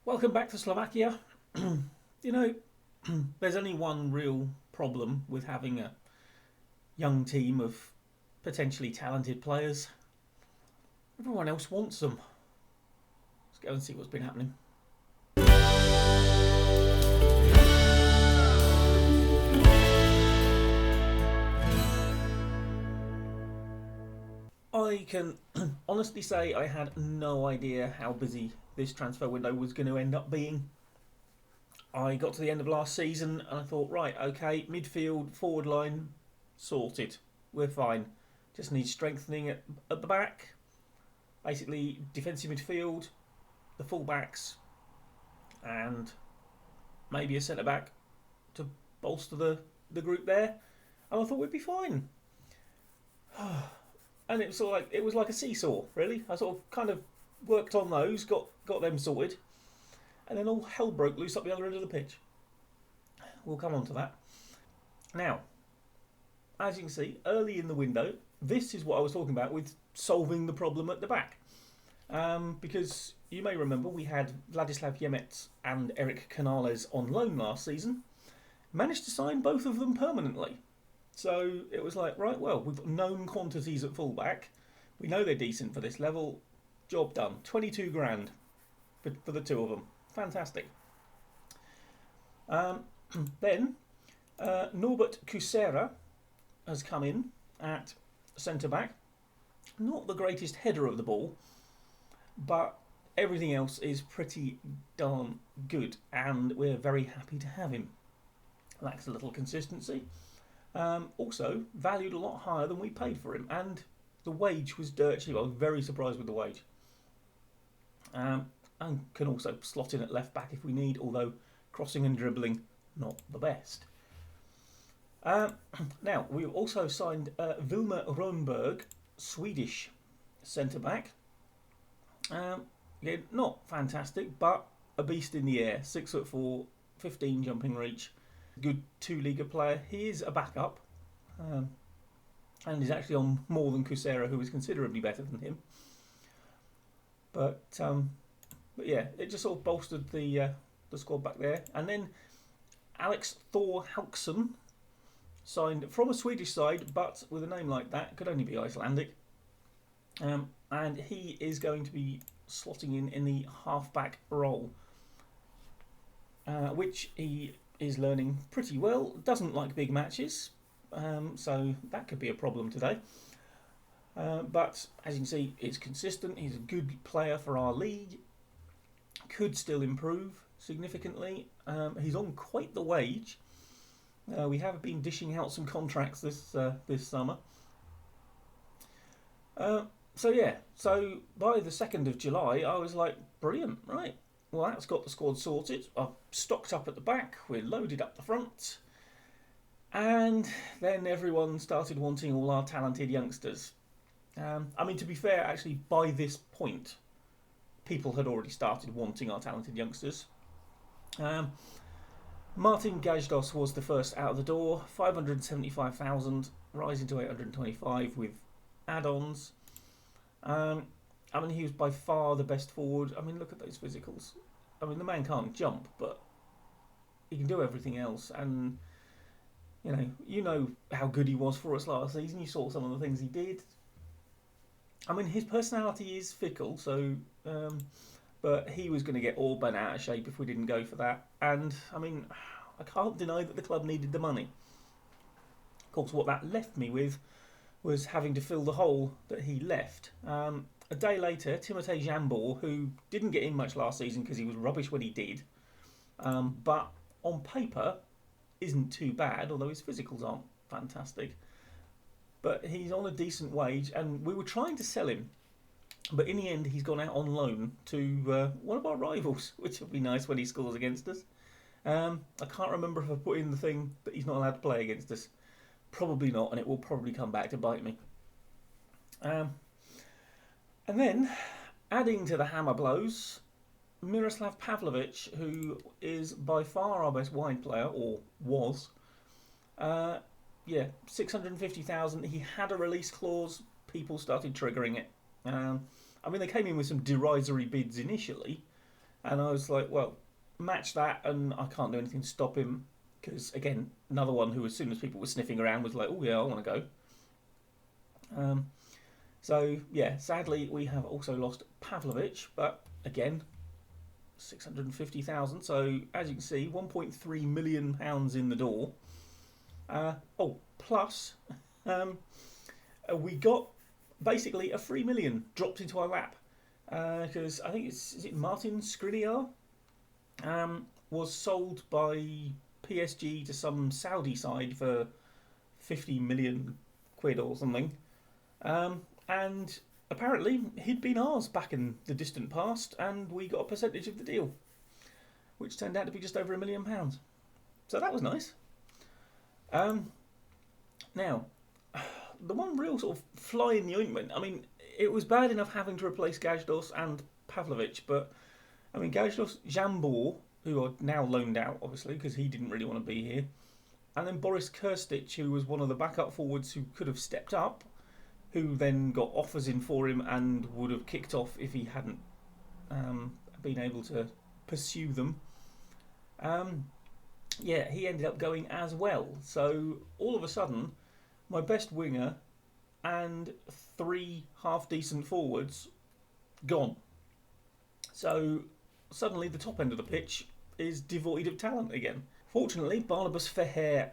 Welcome back to Slovakia. you know, there's only one real problem with having a young team of potentially talented players. Everyone else wants them. Let's go and see what's been happening. I can honestly say I had no idea how busy this transfer window was going to end up being. I got to the end of last season and I thought, right, okay, midfield, forward line, sorted. We're fine. Just need strengthening at the back. Basically, defensive midfield, the full-backs, and maybe a centre-back to bolster the group there. And I thought we'd be fine. And it was like a seesaw, really. I sort of kind of worked on those, got them sorted, and then all hell broke loose up the other end of the pitch. We'll come on to that. Now, as you can see, early in the window, this is what I was talking about with solving the problem at the back. Because you may remember we had Vladislav Yemets and Eric Canales on loan last season. Managed to sign both of them permanently. So it was like, right, well, we've got known quantities at fullback. We know they're decent for this level. Job done. 22 grand for the two of them. Fantastic. Then Norbert Kusera has come in at centre-back. Not the greatest header of the ball, but everything else is pretty darn good, and we're very happy to have him. Lacks a little consistency. Also, valued a lot higher than we paid for him, and the wage was dirt cheap. I was very surprised with the wage. And can also slot in at left back if we need, although crossing and dribbling, not the best. Now, we've also signed Vilma Rönnberg, Swedish centre-back. Again, not fantastic, but a beast in the air. 6'4", 15 jumping reach. Good two-leaguer player. He is a backup. And is actually on more than Kusera, who is considerably better than him. But yeah, it just sort of bolstered the squad back there. And then Alex Thor Hauksson, signed from a Swedish side, but with a name like that, could only be Icelandic. And he is going to be slotting in the half-back role, which he is learning pretty well. Doesn't like big matches, so that could be a problem today. But as you can see, it's consistent. He's a good player for our league. Could still improve significantly. He's on quite the wage. We have been dishing out some contracts this summer. So by the 2nd of July, I was like, brilliant, right? Well, that's got the squad sorted. I've stocked up at the back. We're loaded up the front. And then everyone started wanting all our talented youngsters. To be fair, actually, by this point, people had already started wanting our talented youngsters. Martin Gajdos was the first out of the door. 575,000, rising to 825 with add-ons. He was by far the best forward. Look at those physicals. The man can't jump, but he can do everything else. And, you know how good he was for us last season. You saw some of the things he did. His personality is fickle, so... but he was going to get all bent out of shape if we didn't go for that. And, I can't deny that the club needed the money. Of course, what that left me with was having to fill the hole that he left. A day later, Timothée Jambor, who didn't get in much last season because he was rubbish when he did, but on paper isn't too bad, although his physicals aren't fantastic. But he's on a decent wage, and we were trying to sell him. But in the end, he's gone out on loan to one of our rivals, which would be nice when he scores against us. I can't remember if I put in the thing that he's not allowed to play against us. Probably not, and it will probably come back to bite me. And then, adding to the hammer blows, Miroslav Pavlovic, who is by far our best wide player, or was. 650,000. He had a release clause. People started triggering it. They came in with some derisory bids initially, And I was like, well, match that, and I can't do anything to stop him. Because, again, another one who, as soon as people were sniffing around, was like, oh, yeah, I want to go. So, yeah, sadly, we have also lost Pavlovich, but again, 650,000. So, as you can see, £1.3 million in the door. Plus, we got basically a 3 million dropped into our lap. Because I think is it Martin Skriniar? Was sold by PSG to some Saudi side for 50 million quid or something. And apparently he'd been ours back in the distant past, and we got a percentage of the deal, which turned out to be just over £1 million. So that was nice. Now, the one real sort of fly in the ointment, I mean, it was bad enough having to replace Gajdos and Pavlovich, but I mean, Gajdos, Jambor, who are now loaned out, obviously, because he didn't really want to be here, and then Boris Kirstic, who was one of the backup forwards who could have stepped up, who then got offers in for him and would have kicked off if he hadn't been able to pursue them. He ended up going as well. So all of a sudden, my best winger and 3 half-decent forwards gone. So suddenly the top end of the pitch is devoid of talent again. Fortunately, Barnabas Feher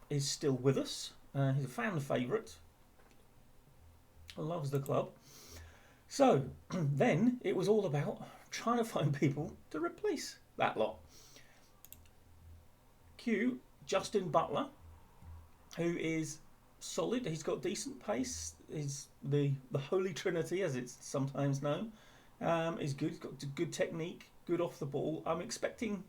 is still with us. He's a fan favourite. Loves the club. So then it was all about trying to find people to replace that lot. Q, Justin Butler, who is solid. He's got decent pace. He's the Holy Trinity, as it's sometimes known. He's good. He's got good technique, good off the ball. I'm expecting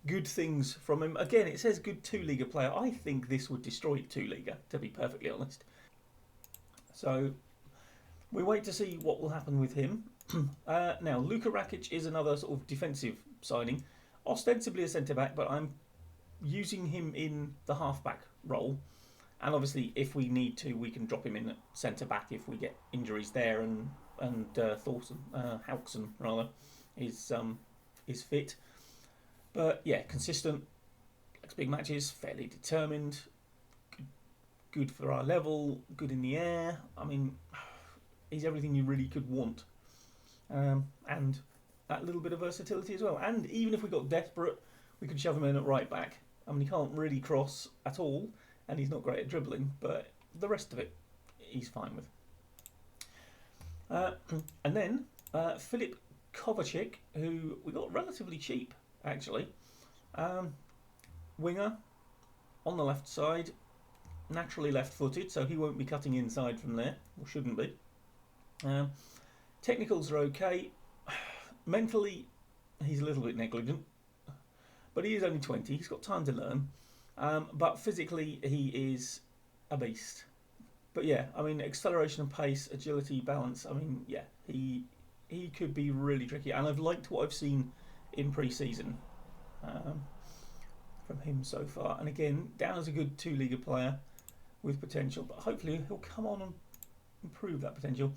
good things from him. Again, it says good 2-Liga player. I think this would destroy 2-Liga, to be perfectly honest. So we wait to see what will happen with him. Now, Luka Rakic is another sort of defensive signing, ostensibly a centre-back, but I'm using him in the half-back role. And obviously, if we need to, we can drop him in at centre-back if we get injuries there, and Thorson, Hauxon rather, is fit. But yeah, consistent, likes big matches, fairly determined, good for our level, good in the air. I mean, he's everything you really could want. And that little bit of versatility as well. And even if we got desperate, we could shove him in at right back. I mean, he can't really cross at all, and he's not great at dribbling, but the rest of it, he's fine with. And then Filip Kovacic, who we got relatively cheap, actually. Winger, on the left side, naturally left-footed, so he won't be cutting inside from there, or shouldn't be. Technicals are okay. Mentally, he's a little bit negligent, but he is only 20. He's got time to learn. But physically, he is a beast. But yeah, I mean, acceleration and pace, agility, balance. I mean, yeah, he could be really tricky. And I've liked what I've seen in pre-season from him so far. And again, down as a good 2-Liga player with potential, but hopefully he'll come on and improve that potential.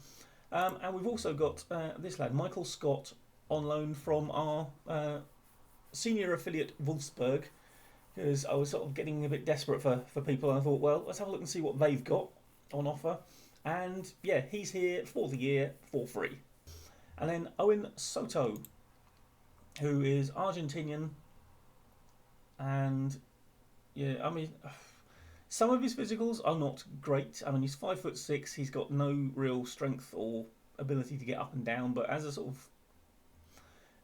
And we've also got this lad, Michael Scott, on loan from our senior affiliate Wolfsburg, because I was sort of getting a bit desperate for people, and I thought, well, let's have a look and see what they've got on offer. And yeah, he's here for the year for free. And then Owen Soto, who is Argentinian, and yeah, I mean, some of his physicals are not great. I mean, he's 5'6". He's got no real strength or ability to get up and down, but as a sort of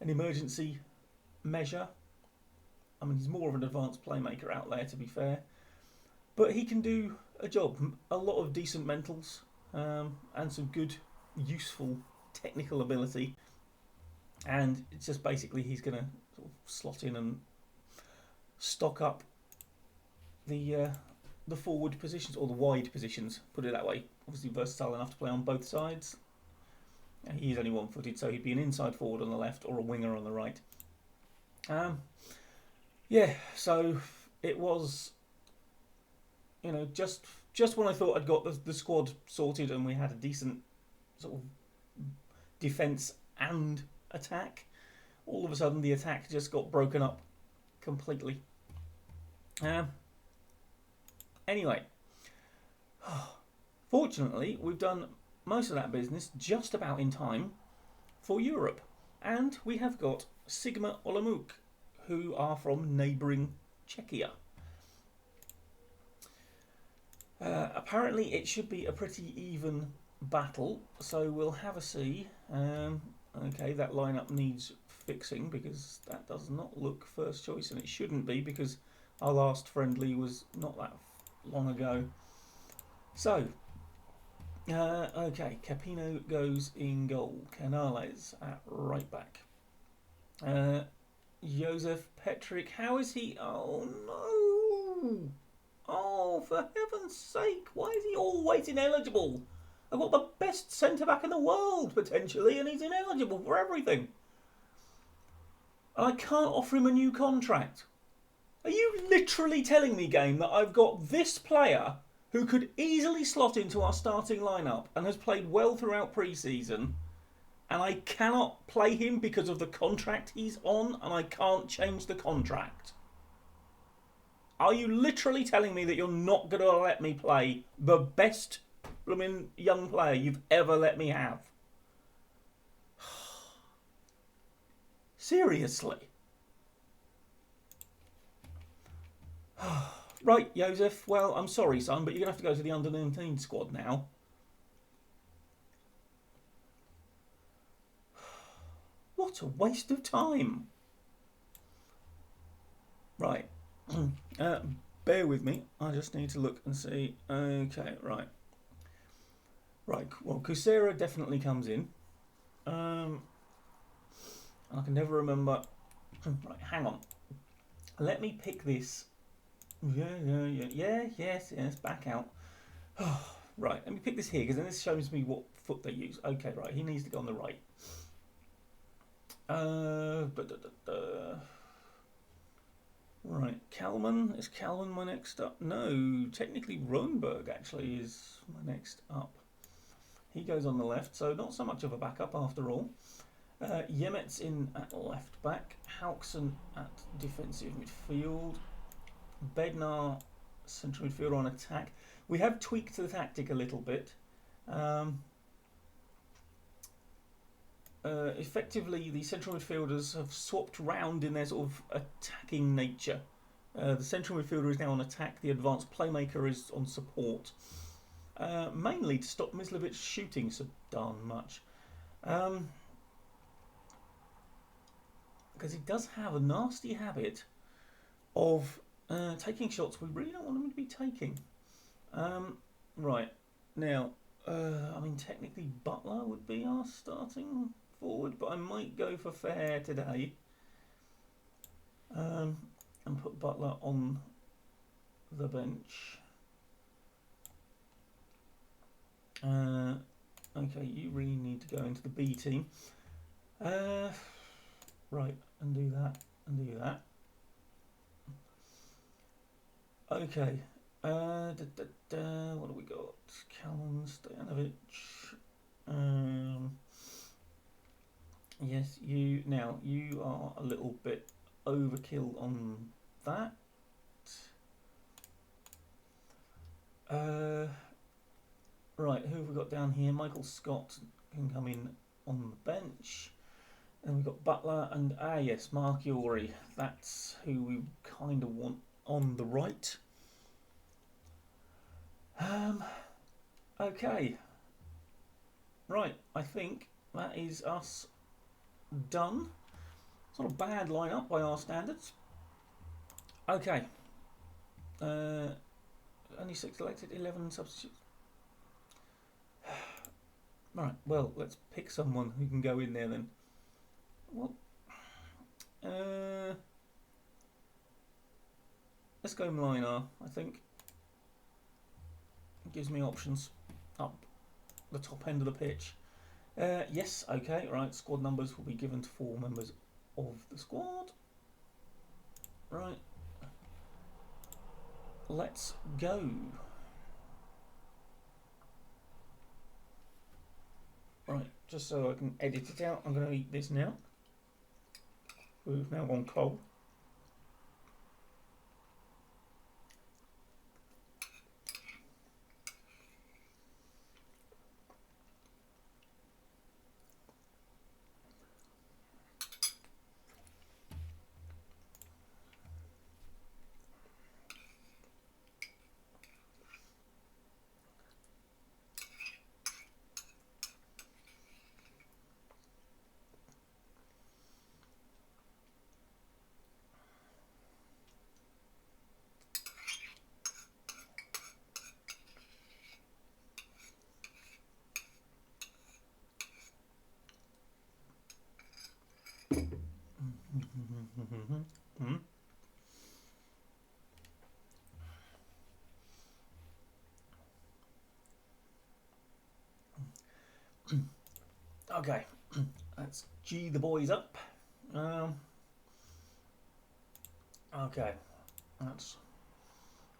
an emergency measure, I mean, he's more of an advanced playmaker out there, to be fair. But he can do a job. A lot of decent mentals and some good, useful technical ability. And it's just basically he's going to sort of slot in and stock up the forward positions, or the wide positions, put it that way. Obviously versatile enough to play on both sides. He is only one-footed, so he'd be an inside forward on the left or a winger on the right. Yeah, so it was, you know, just when I thought I'd got the squad sorted and we had a decent sort of defence and attack, all of a sudden the attack just got broken up completely. Anyway, fortunately, we've done most of that business just about in time for Europe. And we have got Sigma Olomouc, who are from neighbouring Czechia. Apparently, it should be a pretty even battle, so we'll have a see. Okay, that lineup needs fixing because that does not look first choice, and it shouldn't be because our last friendly was not that long ago. So, okay, Capino goes in goal. Canales at right back. Josef Petrick, how is he? Oh no! Oh, for heaven's sake, why is he always ineligible? I've got the best centre back in the world, potentially, and he's ineligible for everything. And I can't offer him a new contract. Are you literally telling me, game, that I've got this player who could easily slot into our starting lineup and has played well throughout pre-season, and I cannot play him because of the contract he's on, and I can't change the contract? Are you literally telling me that you're not going to let me play the best blooming young player you've ever let me have? Seriously? Right, Josef, well, I'm sorry, son, but you're going to have to go to the under-19 squad now. What a waste of time. Right. Bear with me. I just need to look and see. Okay, right. Right, well, Kusera definitely comes in. I can never remember. Right, hang on. Let me pick this. Yes, back out. Right, let me pick this here, because then this shows me what foot they use. Okay, right, he needs to go on the right. Right, Kalman. Is Kalman my next up? No, technically Ronberg actually is my next up. He goes on the left, so not so much of a backup after all. Yemets in at left back. Haukson at defensive midfield. Bednar, central midfielder on attack. We have tweaked the tactic a little bit. Effectively, the central midfielders have swapped round in their sort of attacking nature. The central midfielder is now on attack. The advanced playmaker is on support. Mainly to stop Mislovic's shooting so darn much. Because he does have a nasty habit of taking shots we really don't want him to be taking. Right, now, I mean, technically Butler would be our starting forward, but I might go for fair today and put Butler on the bench. Okay, you really need to go into the B team. Right, and do that, and do that. Okay, what do we got? Kalman, Stojanovic. Yes, you are a little bit overkill on that. Right, who have we got down here? Michael Scott can come in on the bench. And we've got Butler and, yes, Mark Uri. That's who we kind of want on the right. Okay. Right, I think that is us done. It's not a bad lineup by our standards. Okay. Only 6 elected, 11 substitutes. Right, well, let's pick someone who can go in there then. What? Let's go Mlinar, I think. It gives me options up the top end of the pitch. Yes, okay, right. Squad numbers will be given to 4 members of the squad. Right. Let's go. Right, just so I can edit it out, I'm going to eat this now. who's now gone cold. Okay, let's G the boys up. Okay, that's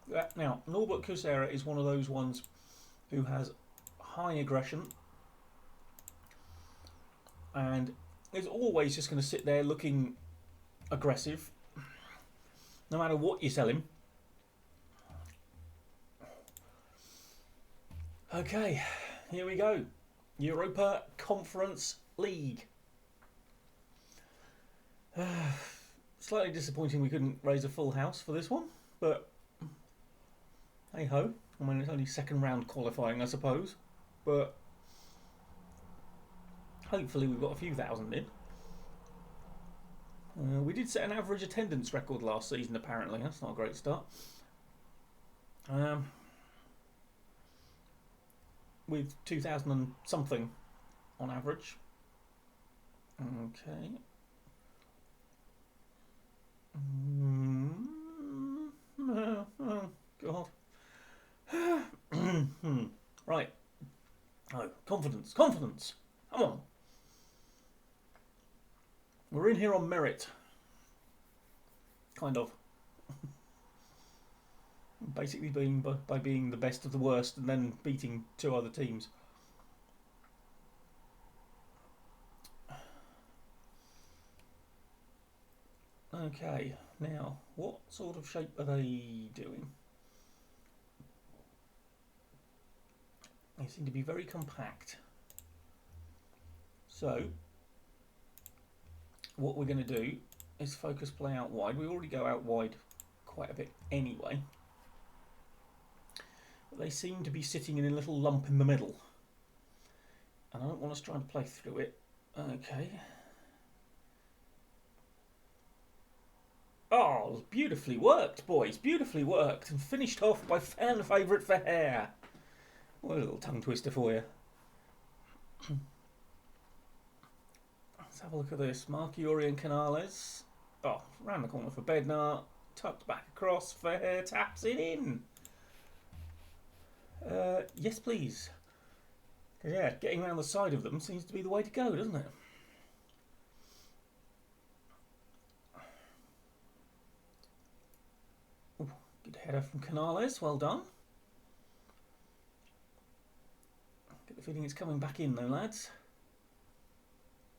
that. Now, Norbert Kucera is one of those ones who has high aggression and is always just going to sit there looking aggressive, no matter what you tell him. Okay, here we go. Europa Conference League. Slightly disappointing we couldn't raise a full house for this one, but hey ho. I mean, it's only second round qualifying, I suppose, but hopefully we've got a few thousand in. We did set an average attendance record last season, apparently. That's not a great start. With 2,000 and something on average. Okay. Oh, God. Right. Oh, confidence. Confidence. Come on. We're in here on merit. Kind of. Basically by being the best of the worst and then beating two other teams. Okay, now, what sort of shape are they doing? They seem to be very compact. So, what we're going to do is focus play out wide. We already go out wide quite a bit anyway. But they seem to be sitting in a little lump in the middle. And I don't want us trying to play through it. Okay. Oh, beautifully worked, boys. Beautifully worked. And finished off by fan favourite for hair. What a little tongue twister for you. Let's have a look at this. Marchiori and Canales. Oh, round the corner for Bednar. Tucked back across for hair. Taps it in. Yes, please. Yeah, getting around the side of them seems to be the way to go, doesn't it? Ooh, good header from Canales. Well done. Get the feeling it's coming back in, though, lads.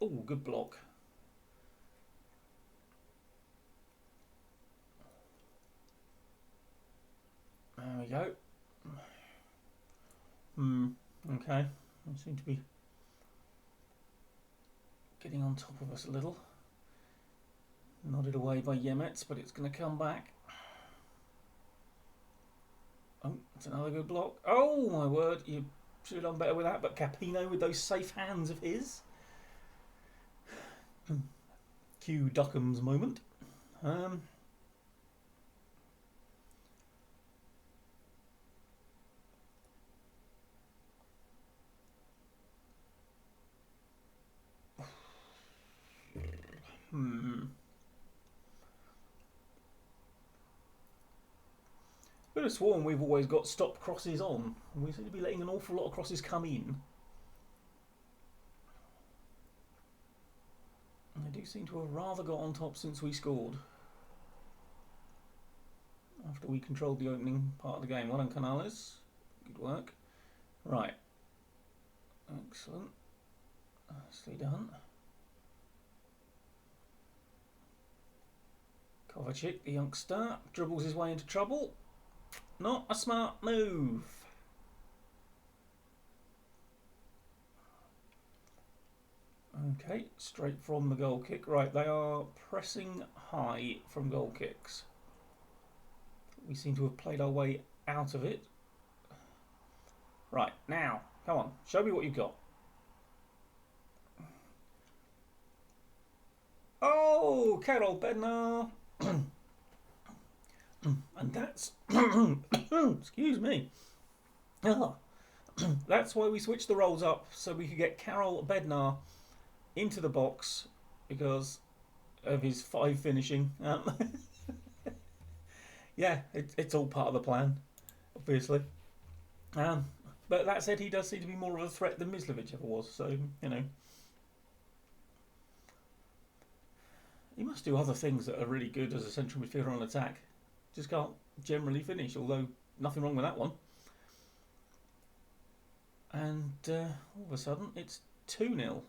Oh, good block. There we go. Okay. They seem to be getting on top of us a little. Nodded away by Yemets, but it's going to come back. Oh, that's another good block. Oh, my word. You should have done better with that, but Capino with those safe hands of his. Cue Duckham's moment. Could have sworn we've always got stop crosses on. We seem to be letting an awful lot of crosses come in. They do seem to have rather got on top since we scored. After we controlled the opening part of the game. Well done, Canales. Good work. Right. Excellent. Nicely done. Kovacic, the youngster, dribbles his way into trouble. Not a smart move. Okay, straight from the goal kick. Right, they are pressing high from goal kicks. We seem to have played our way out of it. Right, now, come on, show me what you've got. Oh, Carol Bednar. And that's... excuse me. That's why we switched the roles up, so we could get Carol Bednar into the box because of his 5 finishing. Yeah, it's all part of the plan, obviously. But that said, he does seem to be more of a threat than Mislovic ever was, so, you know. He must do other things that are really good as a central midfielder on attack. Just can't generally finish, although nothing wrong with that one. And all of a sudden, it's 2-0.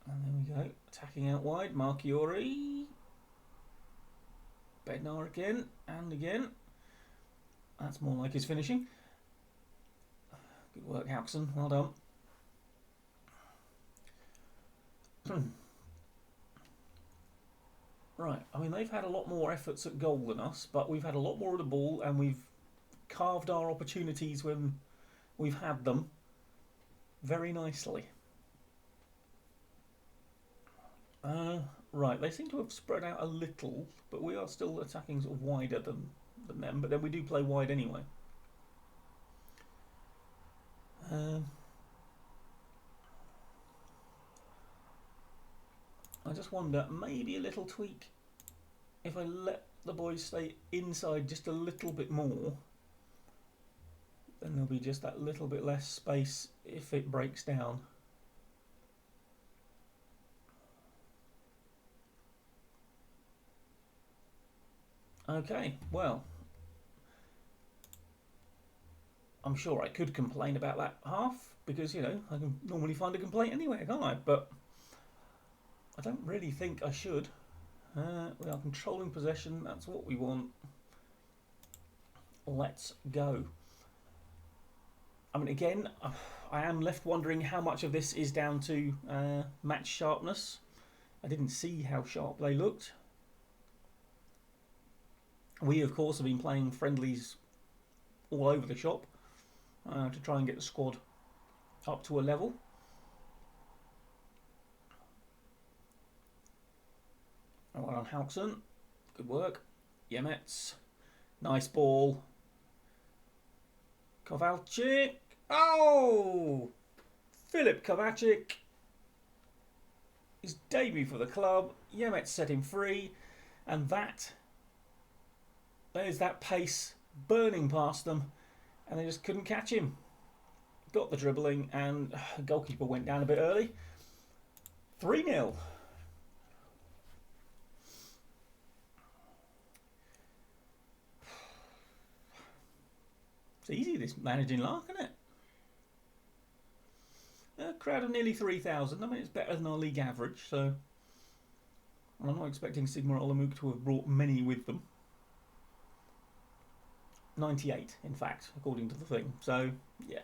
And there we go. Attacking out wide. Marchiori. Bednar again. And again. That's more like his finishing. Good work, Hauxon. Well done. Right, I mean, they've had a lot more efforts at goal than us, but we've had a lot more of the ball and we've carved our opportunities when we've had them very nicely. Right, they seem to have spread out a little, but we are still attacking sort of wider than them, but then we do play wide anyway. I just wonder, maybe a little tweak. If I let the boys stay inside just a little bit more, then there'll be just that little bit less space if it breaks down. Okay, well, I'm sure I could complain about that half, because, you know, I can normally find a complaint anywhere, can't I? But I don't really think I should. We are controlling possession, that's what we want. Let's go. I mean, again, I am left wondering how much of this is down to match sharpness. I didn't see how sharp they looked. We, of course, have been playing friendlies all over the shop to try and get the squad up to a level. Well on Hauxon. Good work. Yemets. Nice ball. Kovalchik. Oh! Filip Kovacic. His debut for the club. Yemets set him free. And there's that pace burning past them. And they just couldn't catch him. Got the dribbling and the goalkeeper went down a bit early. 3-0. It's easy, this managing lark, isn't it? A crowd of nearly 3,000. I mean, it's better than our league average, so I'm not expecting Sigma Olomouc to have brought many with them. 98, in fact, according to the thing. So, yeah.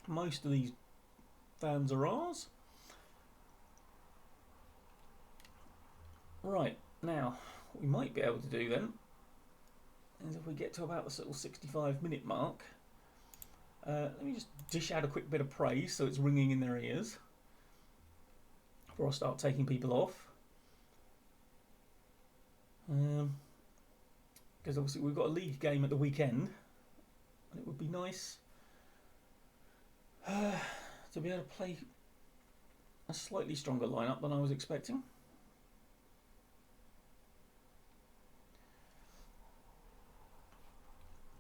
Most of these fans are ours. Right, now, what we might be able to do then is if we get to about the sort of 65-minute mark, let me just dish out a quick bit of praise so it's ringing in their ears before I start taking people off. Because obviously we've got a league game at the weekend, and it would be nice to be able to play a slightly stronger lineup than I was expecting.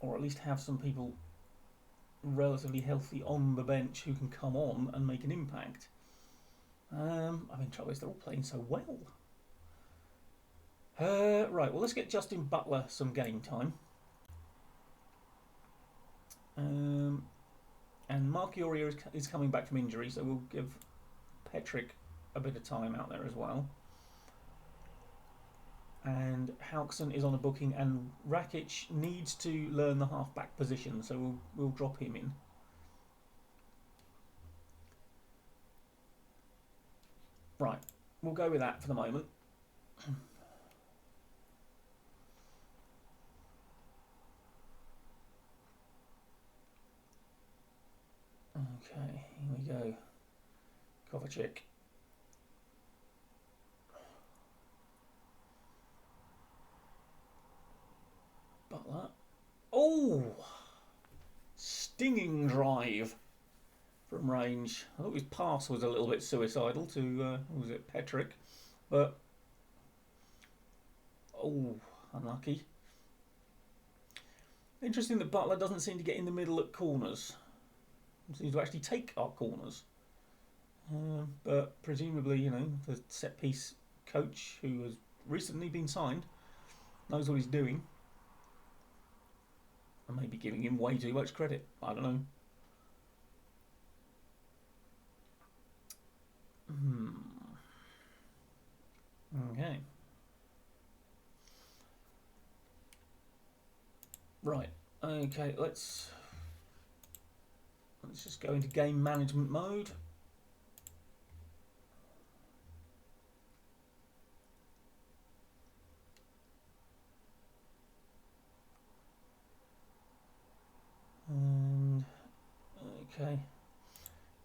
Or at least have some people relatively healthy on the bench who can come on and make an impact. I mean, trouble is they're all playing so well. Right, well, let's get Justin Butler some game time. And Marchiori is coming back from injury, so we'll give Petric a bit of time out there as well. And Halkson is on a booking, and Rakic needs to learn the half-back position, so we'll drop him in. Right, we'll go with that for the moment. Okay, here we go. Kovacic. Butler. Oh! Stinging drive from range. I thought his pass was a little bit suicidal to, was it Petric? But, oh, unlucky. Interesting that Butler doesn't seem to get in the middle at corners. Seems to actually take our corners. But presumably, you know, the set piece coach who has recently been signed knows what he's doing. I may be giving him way too much credit. I don't know. Okay. Right. Okay, let's just go into game management mode. And okay,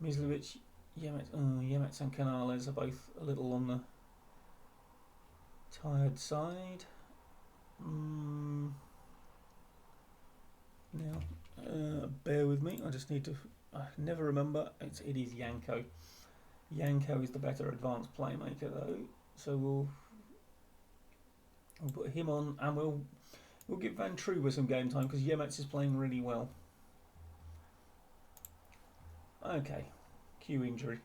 Mislovic, Yemets and Canales are both a little on the tired side. Now, bear with me. I just need to. I never remember. It is Yanko. Yanko is the better advanced playmaker, though. So we'll put him on, and we'll give Van Truber some game time because Yemets is playing really well. Okay, cue injury.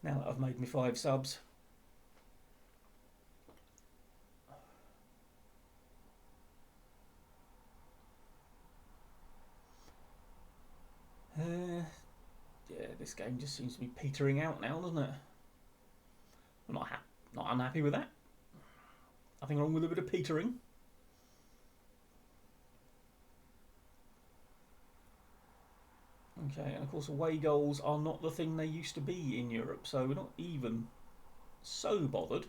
Now that I've made me 5 subs. Yeah, this game just seems to be petering out now, doesn't it? I'm not unhappy with that. Nothing wrong with a bit of petering. Okay, and of course away goals are not the thing they used to be in Europe, so we're not even so bothered.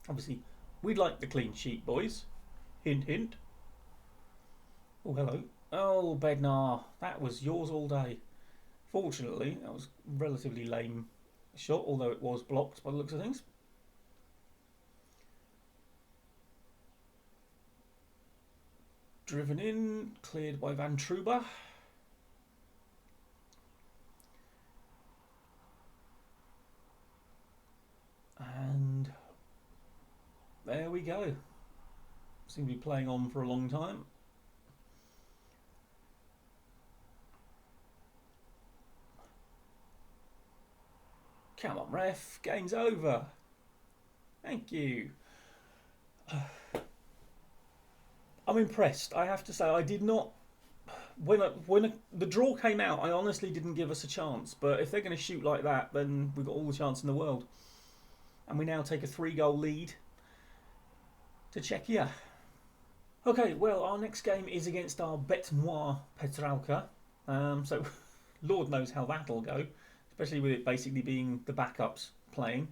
Obviously, we'd like the clean sheet, boys. Hint, hint. Oh, hello. Oh, Bednar, that was yours all day. Fortunately, that was a relatively lame shot, although it was blocked by the looks of things. Driven in, cleared by Van Truber. And there we go. Seem to be playing on for a long time. Come on, ref. Game's over. Thank you. I'm impressed. I have to say, I did not. When the draw came out, I honestly didn't give us a chance. But if they're going to shoot like that, then we've got all the chance in the world. And we now take a 3-goal lead to Czechia. Okay, well, our next game is against our Bête Noire Petralka. So, Lord knows how that'll go, especially with it basically being the backups playing.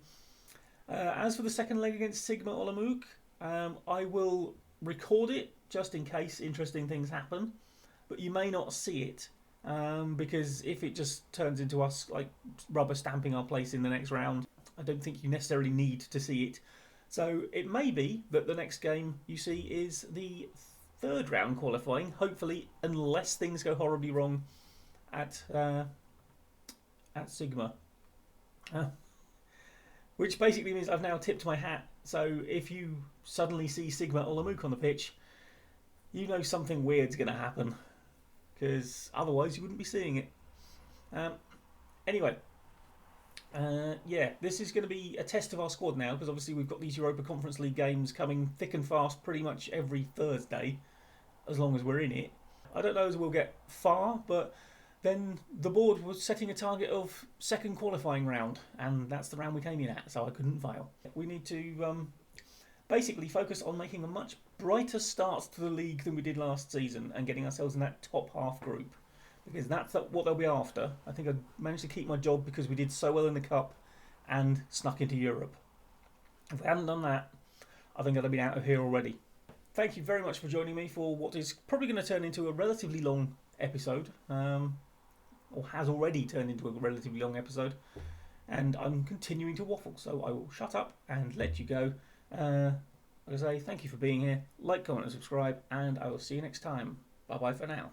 As for the second leg against Sigma Olomouc, I will record it just in case interesting things happen, but you may not see it because if it just turns into us like rubber stamping our place in the next round, I don't think you necessarily need to see it. So it may be that the next game you see is the 3rd round qualifying, hopefully, unless things go horribly wrong at Sigma. Which basically means I've now tipped my hat. So if you suddenly see Sigma Olomouc on the pitch, you know something weird's going to happen. Because otherwise you wouldn't be seeing it. Anyway. Yeah, this is going to be a test of our squad now, because obviously we've got these Europa Conference League games coming thick and fast pretty much every Thursday, as long as we're in it. I don't know as we'll get far, but then the board was setting a target of second qualifying round, and that's the round we came in at, so I couldn't fail. We need to basically focus on making a much brighter start to the league than we did last season and getting ourselves in that top half group, because that's what they'll be after. I think I managed to keep my job because we did so well in the Cup and snuck into Europe. If we hadn't done that, I think I'd have been out of here already. Thank you very much for joining me for what is probably going to turn into a relatively long episode, or has already turned into a relatively long episode, and I'm continuing to waffle, so I will shut up and let you go. Like I say, thank you for being here. Like, comment and subscribe, and I will see you next time. Bye bye for now.